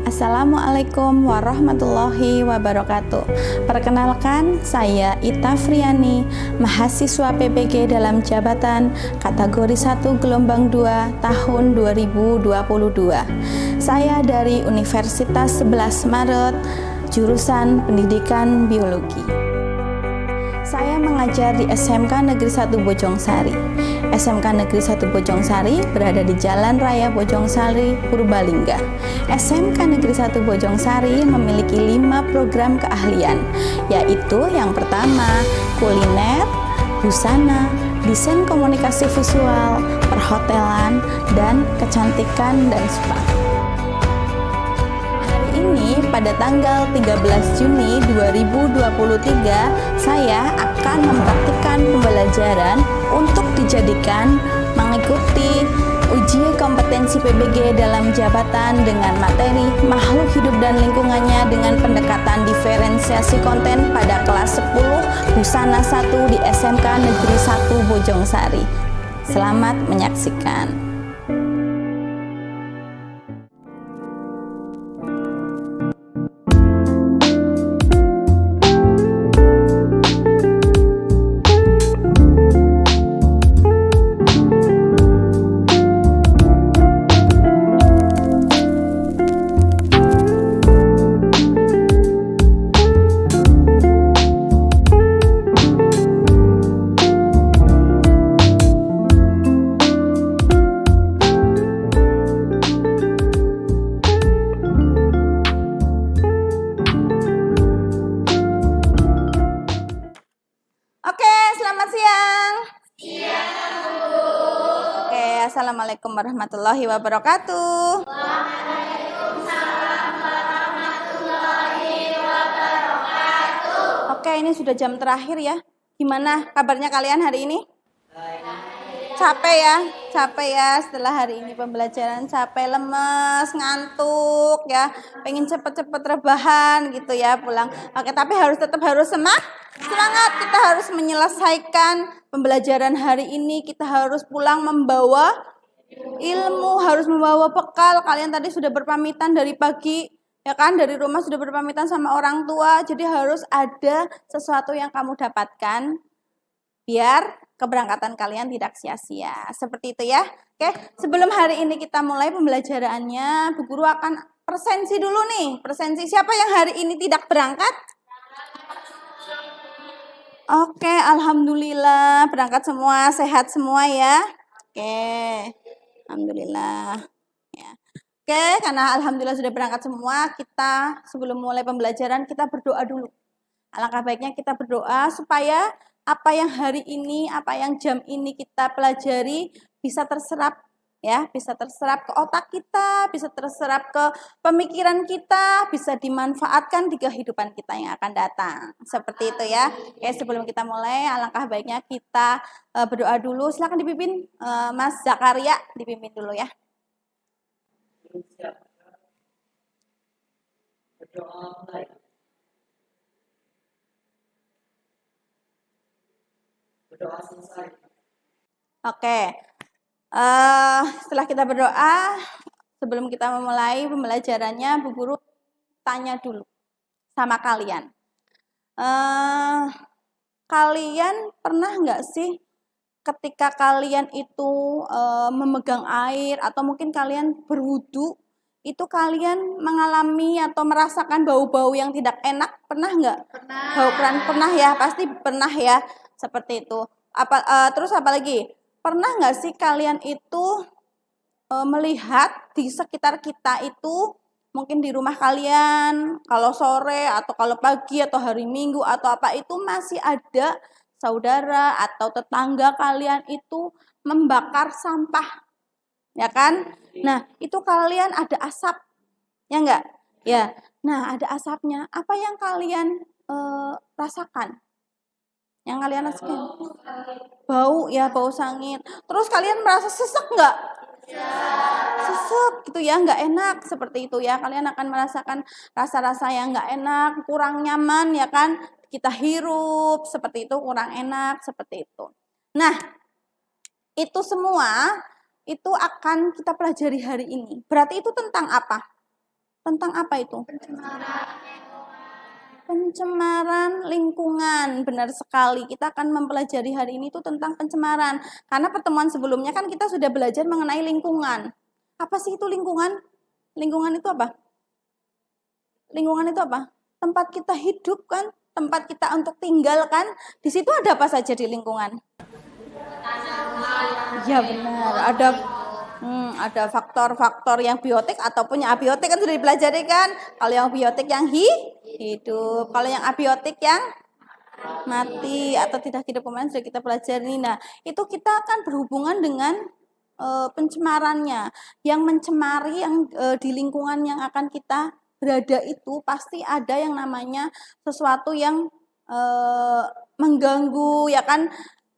Assalamualaikum warahmatullahi wabarakatuh. Perkenalkan, saya Ita Friani, mahasiswa PPG dalam jabatan kategori 1 gelombang 2 tahun 2022. Saya dari Universitas 11 Maret, jurusan Pendidikan Biologi. Saya mengajar di SMK Negeri 1 Bojongsari. SMK Negeri 1 Bojongsari berada di Jalan Raya Bojongsari, Purbalingga. SMK Negeri 1 Bojongsari memiliki 5 program keahlian, yaitu yang pertama, kuliner, busana, desain komunikasi visual, perhotelan, dan kecantikan dan spa. Ini pada tanggal 13 Juni 2023 saya akan mempraktikkan pembelajaran untuk dijadikan mengikuti uji kompetensi PBG dalam jabatan dengan materi makhluk hidup dan lingkungannya dengan pendekatan diferensiasi konten pada kelas 10 Busana 1 di SMK Negeri 1 Bojongsari. Selamat menyaksikan. Selamat siang. Oke, assalamualaikum warahmatullahi wabarakatuh. Waalaikumsalam warahmatullahi wabarakatuh. Oke, ini sudah jam terakhir ya. Gimana kabarnya kalian hari ini? Capek ya setelah hari ini pembelajaran, capek, lemes, ngantuk ya, pengen cepet-cepet rebahan gitu ya pulang. Oke, tapi tetap harus semangat, kita harus menyelesaikan pembelajaran hari ini, kita harus pulang membawa ilmu, harus membawa bekal. Kalian tadi sudah berpamitan dari pagi, ya kan, dari rumah sudah berpamitan sama orang tua, jadi harus ada sesuatu yang kamu dapatkan biar keberangkatan kalian tidak sia-sia. Seperti itu ya. Oke, sebelum hari ini kita mulai pembelajarannya, Bu Guru akan presensi dulu nih. Presensi siapa yang hari ini tidak berangkat? Oke, alhamdulillah berangkat semua, sehat semua ya. Oke, alhamdulillah. Ya. Oke, karena alhamdulillah sudah berangkat semua, kita sebelum mulai pembelajaran kita berdoa dulu. Alangkah baiknya kita berdoa supaya apa yang hari ini, apa yang jam ini kita pelajari bisa terserap ya, bisa terserap ke otak kita, bisa terserap ke pemikiran kita, bisa dimanfaatkan di kehidupan kita yang akan datang. Seperti itu ya. Oke, sebelum kita mulai, alangkah baiknya kita berdoa dulu. Silakan dipimpin Mas Zakaria, dipimpin dulu ya. Berdoa mulai. Berdoa selesai. Oke. Setelah kita berdoa, sebelum kita memulai pembelajarannya, Bu Guru tanya dulu sama kalian. Kalian pernah nggak sih ketika kalian itu memegang air atau mungkin kalian berwudu, itu kalian mengalami atau merasakan bau-bau yang tidak enak? Pernah nggak? Pernah ya, pasti pernah ya, seperti itu. Terus apa lagi? Pernah nggak sih kalian itu melihat di sekitar kita itu, mungkin di rumah kalian, kalau sore atau kalau pagi atau hari Minggu atau apa itu masih ada saudara atau tetangga kalian itu membakar sampah, ya kan? Nah, itu kalian ada asap, ya enggak? Ya, nah ada asapnya. Apa yang kalian rasakan? Yang kalian rasakan? Bau ya, bau sangit. Terus kalian merasa sesek enggak? Sesek gitu ya, enggak enak seperti itu ya. Kalian akan merasakan rasa-rasa yang enggak enak, kurang nyaman ya kan? Kita hirup seperti itu, kurang enak seperti itu. Nah, itu semua itu akan kita pelajari hari ini. Berarti itu tentang apa? Tentang apa itu? Pencemaran lingkungan, benar sekali. Kita akan mempelajari hari ini itu tentang pencemaran. Karena pertemuan sebelumnya kan kita sudah belajar mengenai lingkungan. Apa sih itu lingkungan? Lingkungan itu apa? Lingkungan itu apa? Tempat kita hidup kan? Tempat kita untuk tinggal kan? Di situ ada apa saja di lingkungan? Ya benar, ada faktor-faktor yang biotik ataupun yang abiotik kan sudah dipelajari kan. Kalau yang biotik yang hidup, kalau yang abiotik yang mati atau tidak hidup kemarin sudah kita pelajari. Nah, itu kita akan berhubungan dengan pencemarannya. Yang mencemari yang di lingkungan yang akan kita berada itu pasti ada yang namanya sesuatu yang mengganggu, ya kan?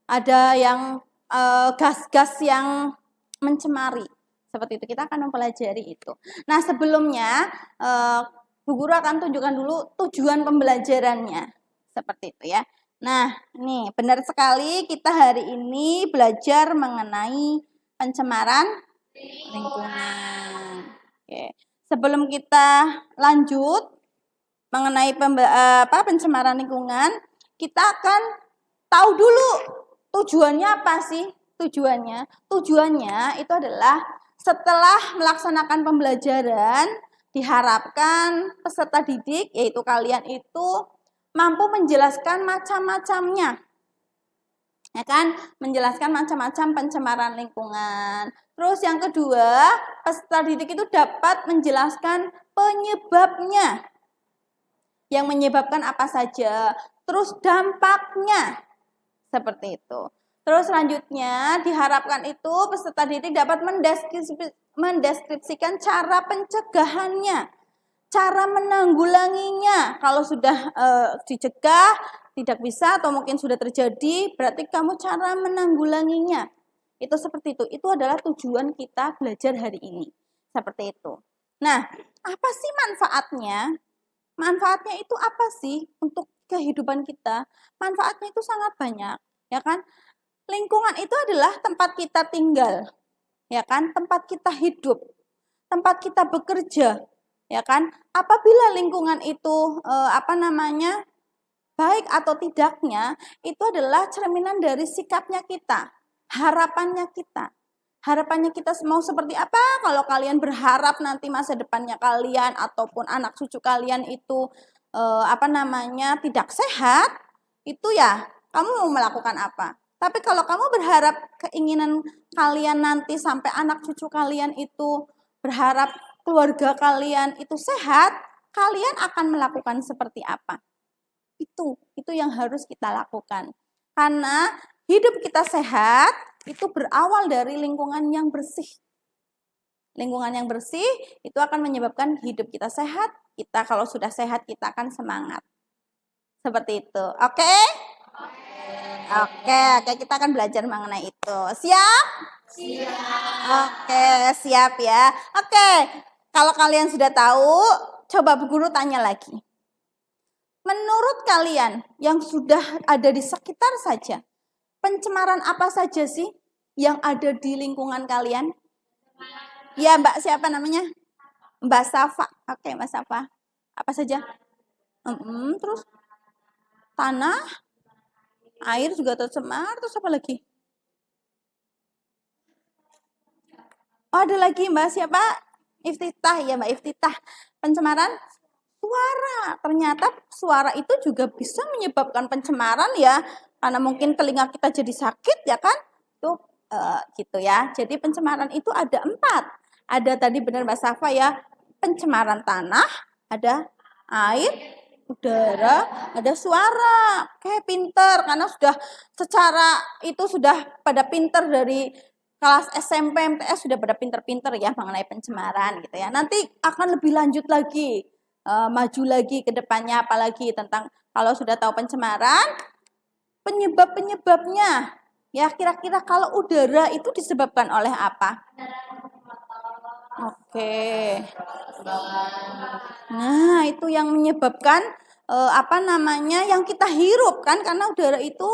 Ada yang gas-gas yang mencemari. Seperti itu, kita akan mempelajari itu. Nah, sebelumnya Bu Guru akan tunjukkan dulu tujuan pembelajarannya. Seperti itu ya. Nah, ini benar sekali kita hari ini belajar mengenai pencemaran lingkungan. Oke. Sebelum kita lanjut mengenai pencemaran lingkungan, kita akan tahu dulu tujuannya apa sih? Tujuannya itu adalah setelah melaksanakan pembelajaran, diharapkan peserta didik, yaitu kalian itu mampu menjelaskan macam-macamnya. Ya kan? Menjelaskan macam-macam pencemaran lingkungan. Terus yang kedua, peserta didik itu dapat menjelaskan penyebabnya. Yang menyebabkan apa saja. Terus dampaknya. Seperti itu. Terus selanjutnya diharapkan itu peserta didik dapat mendeskripsikan cara pencegahannya, cara menanggulanginya. Kalau sudah dicegah tidak bisa atau mungkin sudah terjadi, berarti kamu cara menanggulanginya. Itu seperti itu. Itu adalah tujuan kita belajar hari ini. Seperti itu. Nah, apa sih manfaatnya? Manfaatnya itu apa sih untuk kehidupan kita? Manfaatnya itu sangat banyak, ya kan? Lingkungan itu adalah tempat kita tinggal, ya kan? Tempat kita hidup, tempat kita bekerja, ya kan? Apabila lingkungan itu baik atau tidaknya, itu adalah cerminan dari sikapnya kita, harapannya kita. Harapannya kita mau seperti apa? Kalau kalian berharap nanti masa depannya kalian ataupun anak cucu kalian itu tidak sehat, itu ya kamu mau melakukan apa? Tapi kalau kamu berharap keinginan kalian nanti sampai anak cucu kalian itu berharap keluarga kalian itu sehat, kalian akan melakukan seperti apa? Itu yang harus kita lakukan. Karena hidup kita sehat itu berawal dari lingkungan yang bersih. Lingkungan yang bersih itu akan menyebabkan hidup kita sehat. Kita kalau sudah sehat kita akan semangat. Seperti itu. Oke? Oke, kita akan belajar mengenai itu. Siap? Siap. Oke, siap ya. Oke, kalau kalian sudah tahu, coba Bu Guru tanya lagi. Menurut kalian yang sudah ada di sekitar saja, pencemaran apa saja sih yang ada di lingkungan kalian? Ya, Mbak siapa namanya? Mbak Safa. Oke, Mbak Safa. Apa saja? Terus tanah, air juga tercemar, terus apa lagi? Oh, ada lagi Mbak siapa? Iftitah, ya Mbak Iftitah. Pencemaran suara. Ternyata suara itu juga bisa menyebabkan pencemaran ya. Karena mungkin telinga kita jadi sakit ya kan? Itu gitu ya. Jadi pencemaran itu ada 4. Ada tadi benar Mbak Safa ya. Pencemaran tanah, ada air, udara, ada suara. Kayak pinter karena sudah secara itu sudah pada pinter dari kelas SMP, MTS sudah pada pinter-pinter ya mengenai pencemaran gitu ya. Nanti akan lebih lanjut lagi, maju lagi ke depannya apalagi tentang kalau sudah tahu pencemaran, penyebab-penyebabnya. Ya kira-kira kalau udara itu disebabkan oleh apa? Oke. Nah, itu yang menyebabkan yang kita hirup kan karena udara itu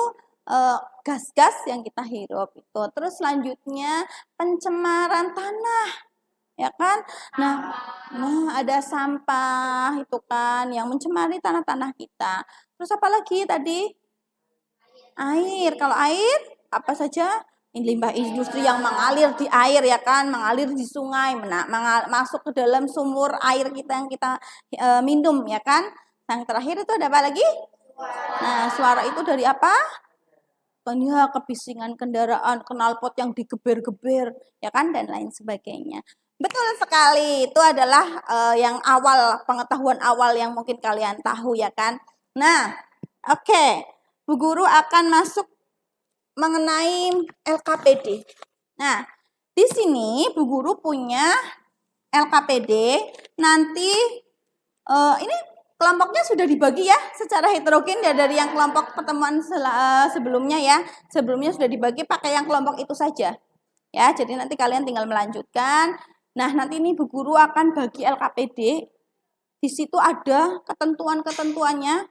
gas-gas yang kita hirup itu. Terus selanjutnya pencemaran tanah. ya kan? Ada sampah itu kan yang mencemari tanah-tanah kita. Terus apa lagi tadi? Air. Kalau air apa saja? Limbah industri yang mengalir di air ya kan, mengalir di sungai, masuk ke dalam sumur air kita yang kita minum ya kan. Yang terakhir itu ada apa lagi? Nah, suara itu dari apa? Ya, kebisingan kendaraan, knalpot yang digeber-geber, ya kan, dan lain sebagainya. Betul sekali, itu adalah yang awal, pengetahuan awal yang mungkin kalian tahu ya kan. Nah, oke, Bu Guru akan masuk mengenai LKPD. Nah, di sini Bu Guru punya LKPD, nanti ini kelompoknya sudah dibagi ya secara heterogen ya dari yang kelompok pertemuan sebelumnya ya. Sebelumnya sudah dibagi pakai yang kelompok itu saja. Ya, jadi nanti kalian tinggal melanjutkan. Nah, nanti ini Bu Guru akan bagi LKPD. Di situ ada ketentuan-ketentuannya,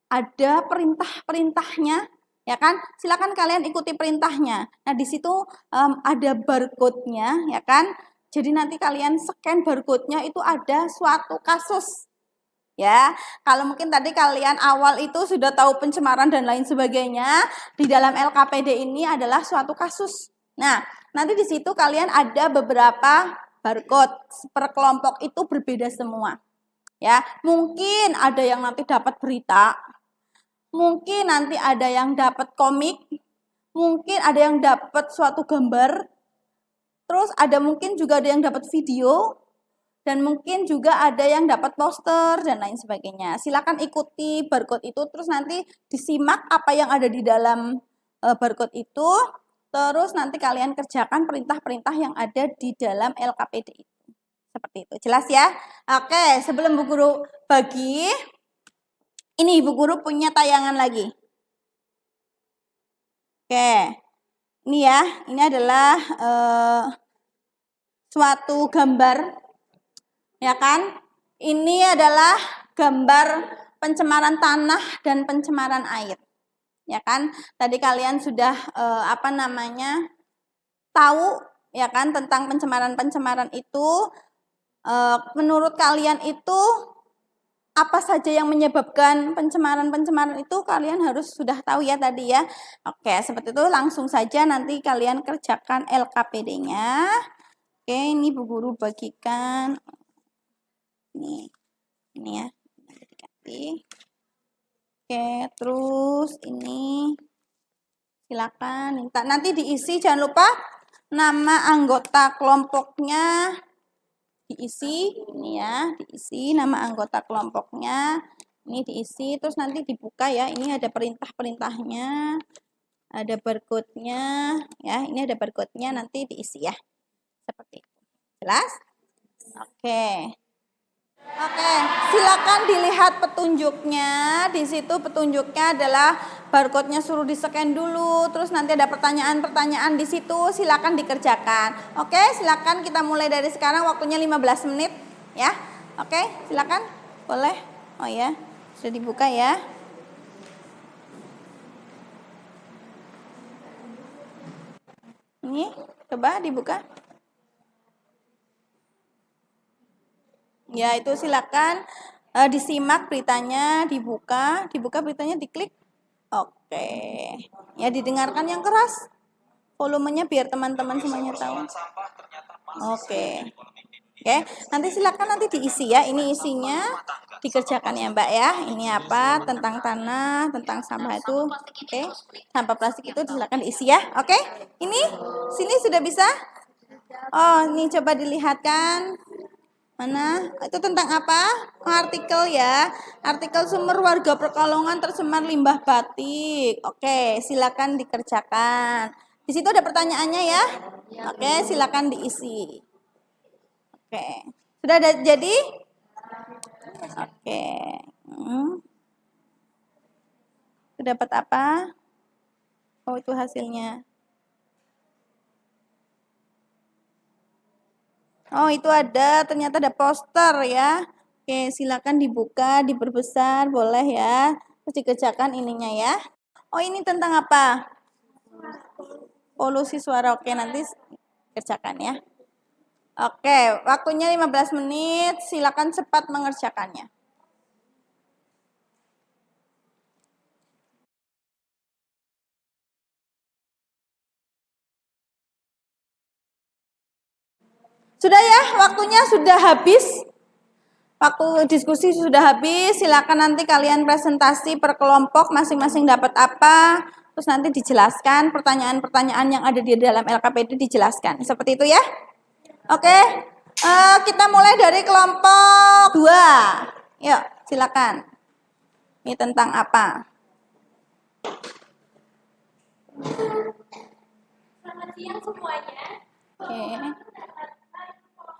ada perintah-perintahnya, ya kan? Silakan kalian ikuti perintahnya. Nah, di situ ada barcode-nya, ya kan? Jadi nanti kalian scan barcode-nya itu ada suatu kasus. Ya, kalau mungkin tadi kalian awal itu sudah tahu pencemaran dan lain sebagainya, di dalam LKPD ini adalah suatu kasus. Nah, nanti di situ kalian ada beberapa barcode per kelompok itu berbeda semua. Ya, mungkin ada yang nanti dapat berita, mungkin nanti ada yang dapat komik, mungkin ada yang dapat suatu gambar, terus ada mungkin juga ada yang dapat video, dan mungkin juga ada yang dapat poster dan lain sebagainya. Silakan ikuti barcode itu, terus nanti disimak apa yang ada di dalam barcode itu, terus nanti kalian kerjakan perintah-perintah yang ada di dalam LKPD itu. Seperti itu, jelas ya? Oke, sebelum Bu Guru bagi, ini Bu Guru punya tayangan lagi. Oke, ini ya, ini adalah suatu gambar, ya kan? Ini adalah gambar pencemaran tanah dan pencemaran air, ya kan? Tadi kalian sudah tahu, ya kan, tentang pencemaran-pencemaran itu. Menurut kalian itu apa saja yang menyebabkan pencemaran-pencemaran itu kalian harus sudah tahu ya tadi ya. Oke, seperti itu langsung saja nanti kalian kerjakan LKPD-nya. Oke, ini Bu Guru bagikan. Ini ya. Oke, terus ini silakan nanti diisi, jangan lupa nama anggota kelompoknya diisi, ini ya, diisi nama anggota kelompoknya, ini diisi, terus nanti dibuka ya, ini ada perintah-perintahnya, ada barcode-nya, ya, ini ada barcode-nya, nanti diisi ya, seperti itu, jelas? Oke, silakan dilihat petunjuknya, di situ petunjuknya adalah barcode-nya suruh di-scan dulu, terus nanti ada pertanyaan-pertanyaan di situ, silakan dikerjakan. Oke, silakan kita mulai dari sekarang, waktunya 15 menit ya. Oke, silakan. Boleh. Oh ya, sudah dibuka ya. Ini coba dibuka. Ya, itu silakan disimak beritanya, dibuka beritanya, diklik. Oke, ya didengarkan yang keras, volumenya biar teman-teman semuanya tahu. Oke, nanti silakan nanti diisi ya, ini isinya dikerjakan ya Mbak ya, ini apa, tentang tanah, tentang sampah itu, oke, sampah plastik itu silakan diisi ya, oke, ini, sini sudah bisa? Oh, ini coba dilihatkan. Mana? Itu tentang apa? Artikel ya. Artikel sumber warga Pekalongan tercemar limbah batik. Oke, silakan dikerjakan. Di situ ada pertanyaannya ya. Oke, silakan diisi. Oke. Sudah ada jadi? Oke. Dapat apa? Oh, itu hasilnya. Oh, itu ada, ternyata ada poster ya. Oke, silakan dibuka, diperbesar, boleh ya. Terus dikerjakan ininya ya. Oh, ini tentang apa? Polusi suara. Oke, nanti kerjakan ya. Oke, waktunya 15 menit. Silakan cepat mengerjakannya. Sudah ya, waktunya sudah habis. Waktu diskusi sudah habis, silakan nanti kalian presentasi per kelompok masing-masing dapat apa, terus nanti dijelaskan pertanyaan-pertanyaan yang ada di dalam LKPD dijelaskan. Seperti itu ya. Oke, kita mulai dari kelompok 2. Yuk, silakan. Ini tentang apa? Selamat siang semuanya. Oke.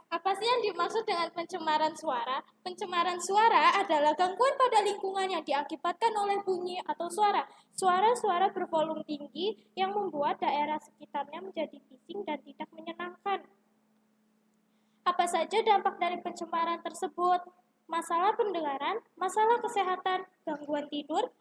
Apa sih yang dimaksud dengan pencemaran suara? Pencemaran suara adalah gangguan pada lingkungan yang diakibatkan oleh bunyi atau suara. Suara-suara bervolume tinggi yang membuat daerah sekitarnya menjadi bising dan tidak menyenangkan. Apa saja dampak dari pencemaran tersebut? Masalah pendengaran, masalah kesehatan, gangguan tidur,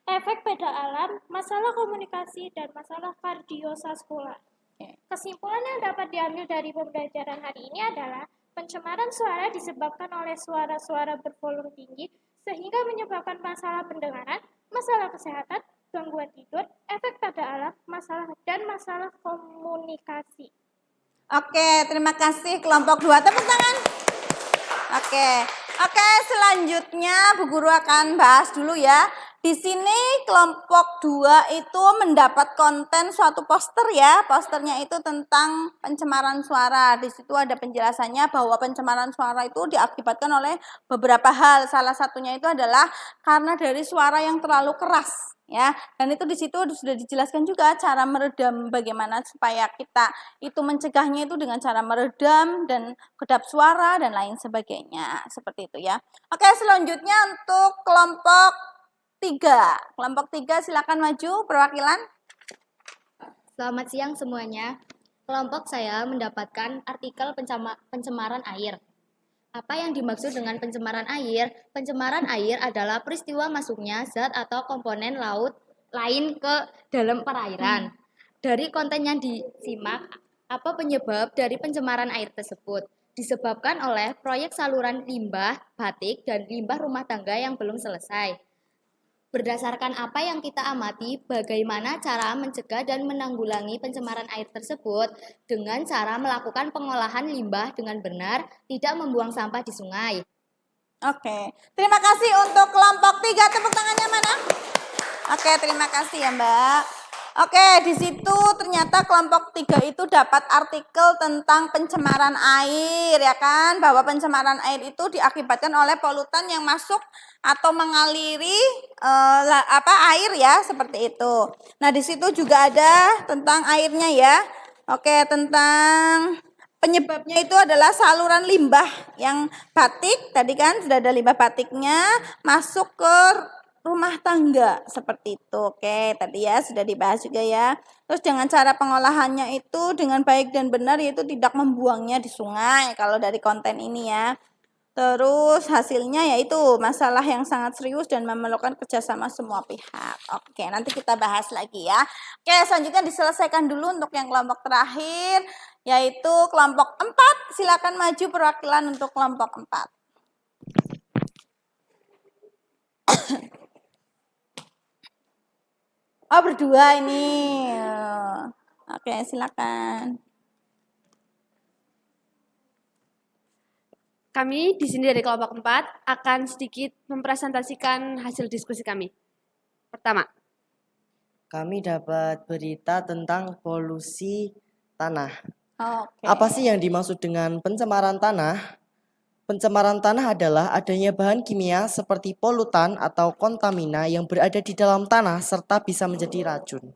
efek beda alam, masalah komunikasi, dan masalah kardiovaskular. Kesimpulan yang dapat diambil dari pembelajaran hari ini adalah pencemaran suara disebabkan oleh suara-suara bervolume tinggi sehingga menyebabkan masalah pendengaran, masalah kesehatan, gangguan tidur, efek pada alam, dan masalah komunikasi. Oke, terima kasih kelompok 2. Tepuk tangan. Oke, selanjutnya Bu Guru akan bahas dulu ya. Di sini kelompok 2 itu mendapat konten suatu poster ya. Posternya itu tentang pencemaran suara. Di situ ada penjelasannya bahwa pencemaran suara itu diakibatkan oleh beberapa hal. Salah satunya itu adalah karena dari suara yang terlalu keras ya. Dan itu di situ sudah dijelaskan juga cara meredam, bagaimana supaya kita itu mencegahnya itu dengan cara meredam dan kedap suara dan lain sebagainya. Seperti itu ya. Oke, selanjutnya untuk kelompok 3. Kelompok 3 silakan maju perwakilan. Selamat siang semuanya. Kelompok saya mendapatkan artikel pencemaran air. Apa yang dimaksud dengan pencemaran air? Pencemaran air adalah peristiwa masuknya zat atau komponen laut lain ke dalam perairan. Dari konten yang disimak, apa penyebab dari pencemaran air tersebut? Disebabkan oleh proyek saluran limbah batik dan limbah rumah tangga yang belum selesai. Berdasarkan apa yang kita amati, bagaimana cara mencegah dan menanggulangi pencemaran air tersebut dengan cara melakukan pengolahan limbah dengan benar, tidak membuang sampah di sungai. Oke, terima kasih untuk kelompok 3. Tepuk tangannya mana? Oke, terima kasih ya Mbak. Oke, di situ ternyata kelompok 3 itu dapat artikel tentang pencemaran air ya kan, bahwa pencemaran air itu diakibatkan oleh polutan yang masuk atau mengaliri air ya, seperti itu. Nah, di situ juga ada tentang airnya ya. Oke, tentang penyebabnya itu adalah saluran limbah yang batik, tadi kan sudah ada limbah batiknya masuk ke rumah tangga seperti itu. Oke, tadi ya sudah dibahas juga ya. Terus dengan cara pengolahannya itu dengan baik dan benar, yaitu tidak membuangnya di sungai kalau dari konten ini ya. Terus hasilnya yaitu masalah yang sangat serius dan memerlukan kerjasama semua pihak. Oke, nanti kita bahas lagi ya. Oke, selanjutnya diselesaikan dulu untuk yang kelompok terakhir, yaitu kelompok 4. Silakan maju perwakilan untuk kelompok 4. Oh, berdua ini. Oke, silakan. Kami di sini dari kelompok 4 akan sedikit mempresentasikan hasil diskusi kami. Pertama, kami dapat berita tentang polusi tanah. Oke. Apa sih yang dimaksud dengan pencemaran tanah? Pencemaran tanah adalah adanya bahan kimia seperti polutan atau kontamina yang berada di dalam tanah serta bisa menjadi racun.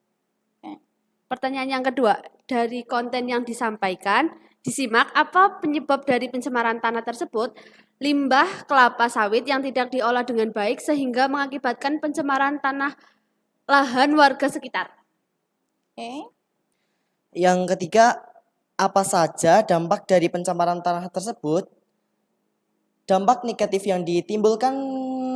Pertanyaan yang kedua, dari konten yang disampaikan, disimak apa penyebab dari pencemaran tanah tersebut? Limbah kelapa sawit yang tidak diolah dengan baik sehingga mengakibatkan pencemaran tanah lahan warga sekitar. Oke. Yang ketiga, apa saja dampak dari pencemaran tanah tersebut? Dampak negatif yang ditimbulkan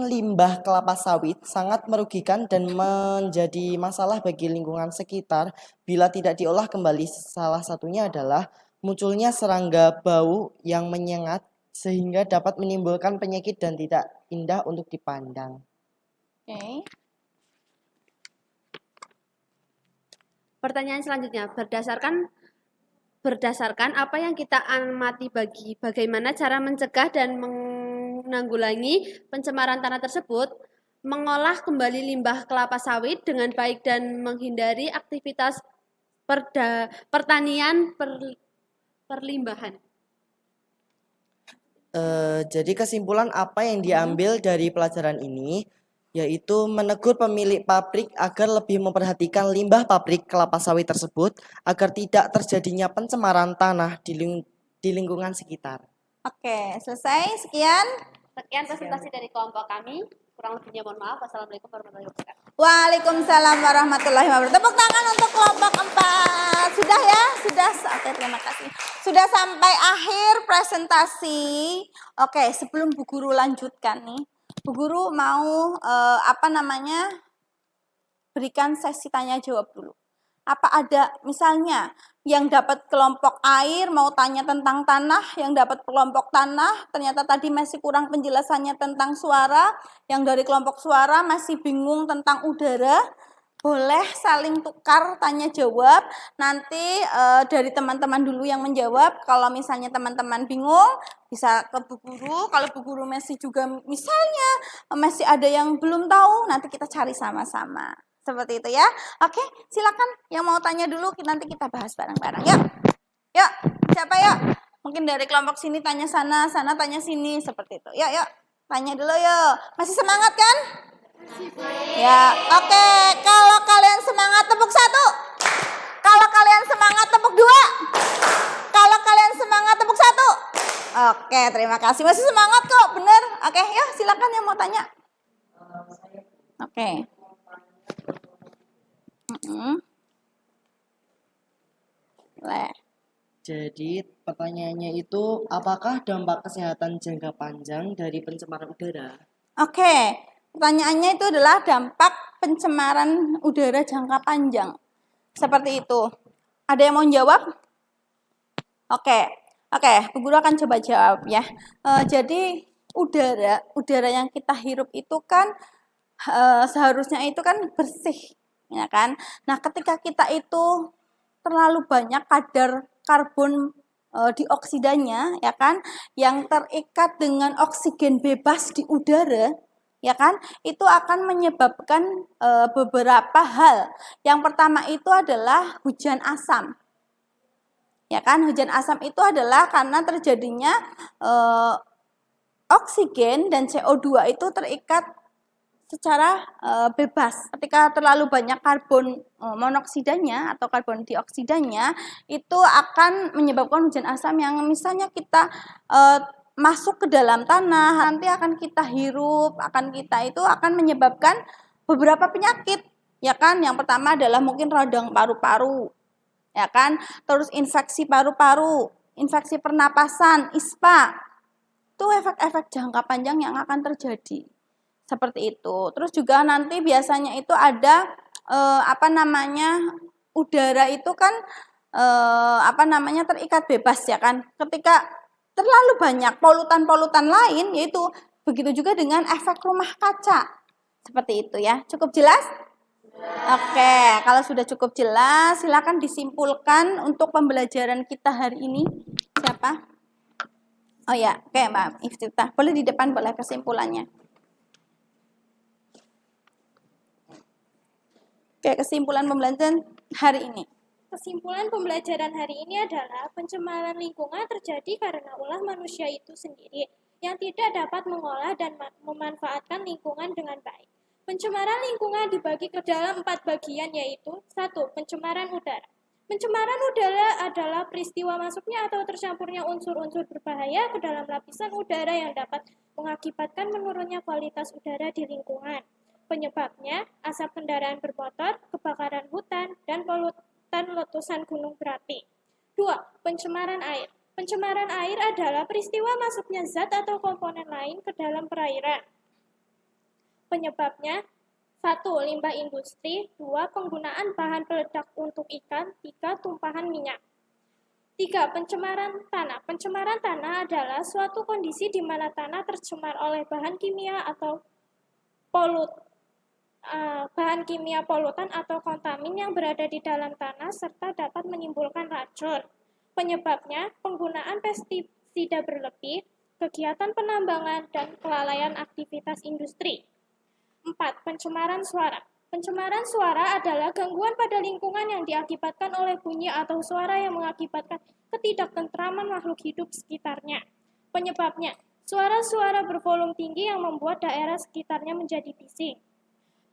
limbah kelapa sawit sangat merugikan dan menjadi masalah bagi lingkungan sekitar bila tidak diolah kembali. Salah satunya adalah munculnya serangga bau yang menyengat sehingga dapat menimbulkan penyakit dan tidak indah untuk dipandang. Oke. Pertanyaan selanjutnya, berdasarkan apa yang kita amati bagaimana cara mencegah dan menanggulangi pencemaran tanah tersebut, mengolah kembali limbah kelapa sawit dengan baik dan menghindari aktivitas pertanian perlimbahan. Jadi kesimpulan apa yang diambil dari pelajaran ini yaitu menegur pemilik pabrik agar lebih memperhatikan limbah pabrik kelapa sawit tersebut agar tidak terjadinya pencemaran tanah di lingkungan sekitar. Oke, selesai. Sekian. Sekian presentasi dari kelompok kami. Kurang lebihnya mohon maaf. Wassalamualaikum warahmatullahi wabarakatuh. Waalaikumsalam warahmatullahi wabarakatuh. Tepuk tangan untuk kelompok 4. Sudah ya? Sudah. Oke, terima kasih. Sudah sampai akhir presentasi. Oke, sebelum Bu Guru lanjutkan nih, Bu Guru mau berikan sesi tanya jawab dulu. Apa ada misalnya yang dapat kelompok air mau tanya tentang tanah, yang dapat kelompok tanah ternyata tadi masih kurang penjelasannya tentang suara, yang dari kelompok suara masih bingung tentang udara, boleh saling tukar tanya jawab. Nanti dari teman-teman dulu yang menjawab. Kalau misalnya teman-teman bingung bisa ke Bu Guru. Kalau Bu Guru masih juga misalnya masih ada yang belum tahu, nanti kita cari sama-sama. Seperti itu ya. Oke, silakan yang mau tanya dulu, nanti kita bahas bareng-bareng. Yuk. Yuk, siapa yuk? Mungkin dari kelompok sini tanya sana, sana tanya sini, seperti itu. Yuk, yuk. Tanya dulu yuk. Masih semangat kan? Ya, oke. Kalau kalian semangat tepuk 1. Kalau kalian semangat tepuk 2. Kalau kalian semangat tepuk 1. Oke, terima kasih. Masih semangat kok, bener. Oke, yuk silakan yang mau tanya. Oke. Jadi pertanyaannya itu apakah dampak kesehatan jangka panjang dari pencemaran udara? Oke, pertanyaannya itu adalah dampak pencemaran udara jangka panjang. Seperti itu. Ada yang mau jawab? Oke, Bu Guru akan coba jawab ya. Jadi udara yang kita hirup itu kan seharusnya itu kan bersih, ya kan? Nah, ketika kita itu terlalu banyak kadar karbon dioksidanya, ya kan, yang terikat dengan oksigen bebas di udara, ya kan, itu akan menyebabkan beberapa hal. Yang pertama itu adalah hujan asam. Ya kan, hujan asam itu adalah karena terjadinya oksigen dan CO2 itu terikat secara bebas. Ketika terlalu banyak karbon monoksidanya atau karbon dioksidanya, itu akan menyebabkan hujan asam yang misalnya kita masuk ke dalam tanah, nanti akan kita hirup, itu akan menyebabkan beberapa penyakit, ya kan? Yang pertama adalah mungkin radang paru-paru, ya kan? Terus infeksi paru-paru, infeksi pernapasan, ISPA. Itu efek-efek jangka panjang yang akan terjadi. Seperti itu. Terus juga nanti biasanya itu ada udara itu kan terikat bebas, ya kan. Ketika terlalu banyak polutan-polutan lain, yaitu begitu juga dengan efek rumah kaca. Seperti itu ya. Cukup jelas? Oke, kalau sudah cukup jelas, silakan disimpulkan untuk pembelajaran kita hari ini. Siapa? Oh ya, oke Mbak Iftitah. Boleh di depan, boleh kesimpulannya. Oke, kesimpulan pembelajaran hari ini. Kesimpulan pembelajaran hari ini adalah pencemaran lingkungan terjadi karena ulah manusia itu sendiri yang tidak dapat mengolah dan memanfaatkan lingkungan dengan baik. Pencemaran lingkungan dibagi ke dalam 4 bagian, yaitu 1. Pencemaran udara. Pencemaran udara adalah peristiwa masuknya atau tercampurnya unsur-unsur berbahaya ke dalam lapisan udara yang dapat mengakibatkan menurunnya kualitas udara di lingkungan. Penyebabnya asap kendaraan bermotor, kebakaran hutan, dan polutan letusan gunung berapi. 2. Pencemaran air. Pencemaran air adalah peristiwa masuknya zat atau komponen lain ke dalam perairan. Penyebabnya 1. Limbah industri. 2. Penggunaan bahan peledak untuk ikan. 3. Tumpahan minyak. 3. Pencemaran tanah. Pencemaran tanah adalah suatu kondisi di mana tanah tercemar oleh bahan kimia atau bahan kimia polutan atau kontamin yang berada di dalam tanah serta dapat menimbulkan racun. Penyebabnya penggunaan pestisida berlebih, kegiatan penambangan, dan kelalaian aktivitas industri. 4. Pencemaran suara. Pencemaran suara adalah gangguan pada lingkungan yang diakibatkan oleh bunyi atau suara yang mengakibatkan ketidaktentraman makhluk hidup sekitarnya. Penyebabnya, suara-suara bervolume tinggi yang membuat daerah sekitarnya menjadi bising.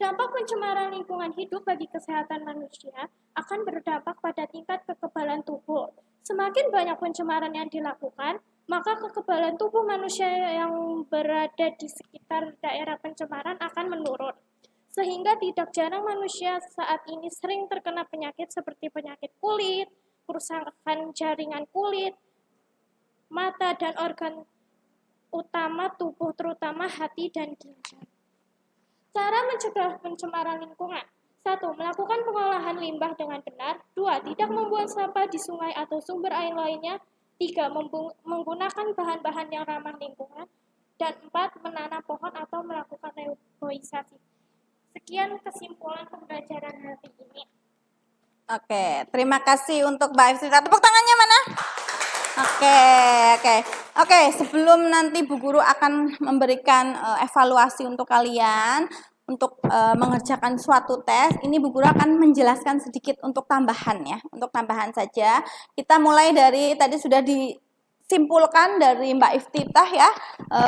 Dampak pencemaran lingkungan hidup bagi kesehatan manusia akan berdampak pada tingkat kekebalan tubuh. Semakin banyak pencemaran yang dilakukan, maka kekebalan tubuh manusia yang berada di sekitar daerah pencemaran akan menurun. Sehingga tidak jarang manusia saat ini sering terkena penyakit seperti penyakit kulit, kerusakan jaringan kulit, mata, dan organ utama tubuh terutama hati dan ginjal. Cara mencegah pencemaran lingkungan. 1. Melakukan pengolahan limbah dengan benar. 2. Tidak membuang sampah di sungai atau sumber air lainnya. 3. Menggunakan bahan-bahan yang ramah lingkungan. Dan 4. Menanam pohon atau melakukan reboisasi. Sekian kesimpulan pembelajaran hari ini. Oke, terima kasih untuk Mbak Evita. Tepuk tangannya mana? Oke, sebelum nanti Bu Guru akan memberikan evaluasi untuk kalian untuk mengerjakan suatu tes, ini Bu Guru akan menjelaskan sedikit untuk tambahan ya, untuk tambahan saja. Kita mulai dari tadi sudah disimpulkan dari Mbak Iftitah ya,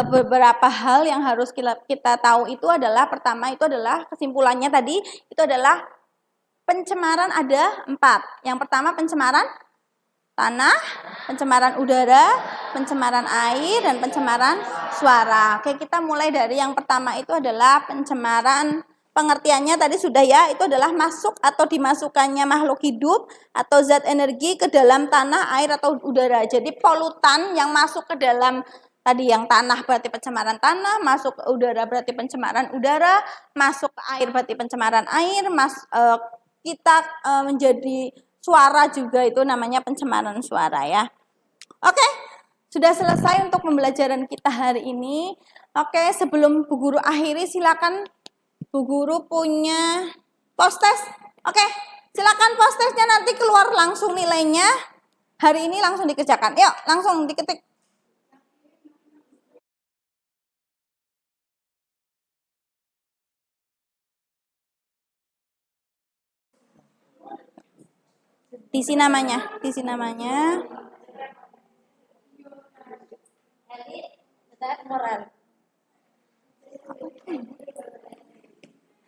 beberapa hal yang harus kita tahu itu adalah, pertama itu adalah kesimpulannya tadi, itu adalah pencemaran ada 4. Yang pertama pencemaran tanah, pencemaran udara, pencemaran air, dan pencemaran suara. Oke, kita mulai dari yang pertama itu adalah pencemaran. Pengertiannya tadi sudah ya, itu adalah masuk atau dimasukkannya makhluk hidup atau zat energi ke dalam tanah, air, atau udara. Jadi polutan yang masuk ke dalam tadi yang tanah berarti pencemaran tanah, masuk ke udara berarti pencemaran udara, masuk ke air berarti pencemaran air, kita menjadi suara juga itu namanya pencemaran suara ya. Oke, sudah selesai untuk pembelajaran kita hari ini. Oke, sebelum Bu Guru akhiri silakan Bu Guru punya post test. Oke, silakan post testnya nanti keluar langsung nilainya. Hari ini langsung dikerjakan. Yuk, langsung diketik. Isi namanya.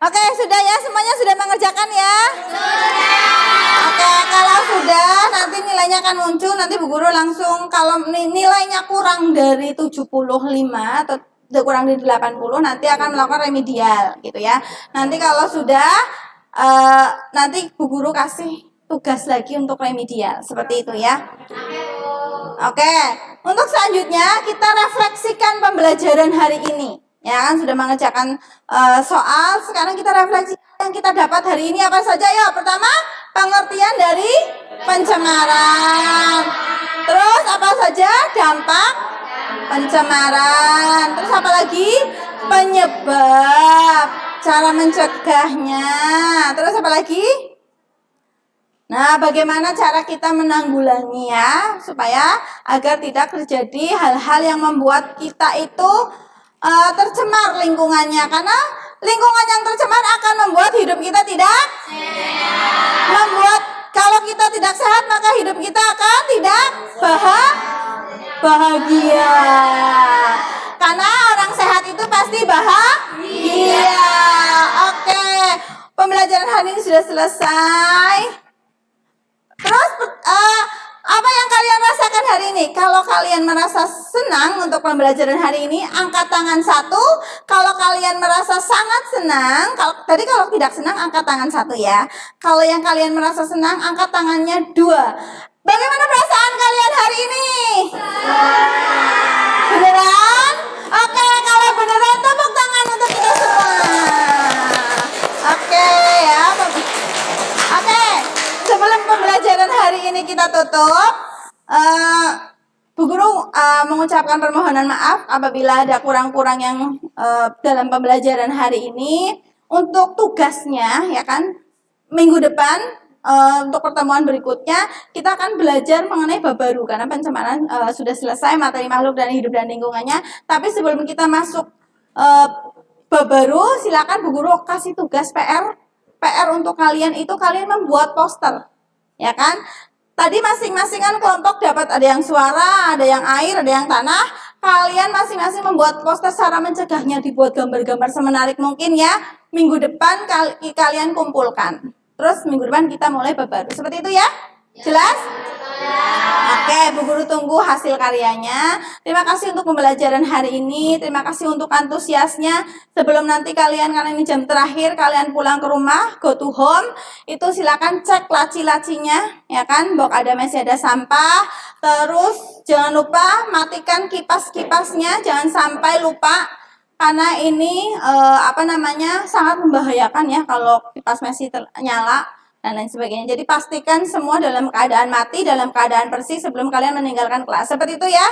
Oke, sudah ya, semuanya sudah mengerjakan ya? Sudah. Oke, kalau sudah nanti nilainya akan muncul, nanti Bu Guru langsung kalau nilainya kurang dari 75 atau kurang dari 80 nanti akan melakukan remedial gitu ya. Nanti kalau sudah nanti Bu Guru kasih tugas lagi untuk remedial, seperti itu ya. Oke, untuk selanjutnya kita refleksikan pembelajaran hari ini. Ya kan sudah mengerjakan soal, sekarang kita refleksi yang kita dapat hari ini apa saja ya. Pertama, pengertian dari pencemaran. Terus apa saja dampak pencemaran. Terus apa lagi? Penyebab, cara mencegahnya. Terus apa lagi? Nah, bagaimana cara kita menanggulangi ya, supaya agar tidak terjadi hal-hal yang membuat kita itu tercemar lingkungannya. Karena lingkungan yang tercemar akan membuat hidup kita tidak sehat. Kalau kita tidak sehat, maka hidup kita akan tidak bahagia. Karena orang sehat itu pasti bahagia. Oke, pembelajaran hari ini sudah selesai. Terus apa yang kalian rasakan hari ini? Kalau kalian merasa senang untuk pembelajaran hari ini, angkat tangan 1. Kalau kalian merasa sangat senang, kalau tidak senang, angkat tangan 1 ya. Kalau yang kalian merasa senang, angkat tangannya 2. Bagaimana perasaan kalian hari ini? Beneran? Oke, kalau beneran tepuk tangan untuk kita semua. Oke ya. Oke. Sebelum pembelajaran hari ini kita tutup, Guru mengucapkan permohonan maaf apabila ada kurang-kurang yang dalam pembelajaran hari ini. Untuk tugasnya, ya kan, minggu depan untuk pertemuan berikutnya kita akan belajar mengenai bab baru karena pencemaran sudah selesai materi makhluk dan hidup dan lingkungannya. Tapi sebelum kita masuk bab baru, silakan Bu Guru kasih tugas PR untuk kalian itu kalian membuat poster, ya kan? Tadi masing-masing kan kelompok dapat ada yang suara, ada yang air, ada yang tanah. Kalian masing-masing membuat poster cara mencegahnya, dibuat gambar-gambar semenarik mungkin ya. Minggu depan kalian kumpulkan. Terus minggu depan kita mulai bab baru. Seperti itu ya? Jelas? Oke, Bu Guru tunggu hasil karyanya. Terima kasih untuk pembelajaran hari ini. Terima kasih untuk antusiasnya. Sebelum nanti kalian, karena ini jam terakhir, kalian pulang ke rumah, go to home, itu silakan cek laci-lacinya, ya kan? Masih ada sampah. Terus jangan lupa matikan kipas-kipasnya, jangan sampai lupa. Karena ini sangat membahayakan ya kalau kipas masih nyala dan lain sebagainya. Jadi pastikan semua dalam keadaan mati, dalam keadaan bersih sebelum kalian meninggalkan kelas. Seperti itu ya.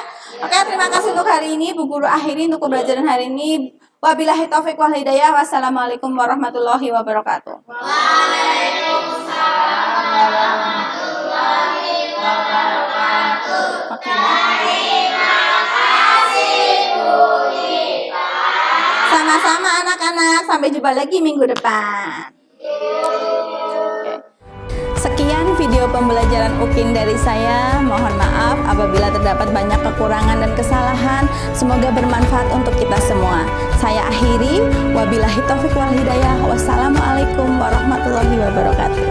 Oke, terima kasih untuk hari ini. Bu Guru akhiri untuk pembelajaran hari ini. Wabillahi taufiq wal hidayah. Wassalamualaikum warahmatullahi wabarakatuh. Waalaikumsalam warahmatullahi wabarakatuh. Terima kasih Bu Rita. Sama-sama anak-anak. Sampai jumpa lagi minggu depan. Sekian video pembelajaran UKIN dari saya. Mohon maaf apabila terdapat banyak kekurangan dan kesalahan. Semoga bermanfaat untuk kita semua. Saya akhiri. Wabillahi taufiq wal hidayah. Wassalamualaikum warahmatullahi wabarakatuh.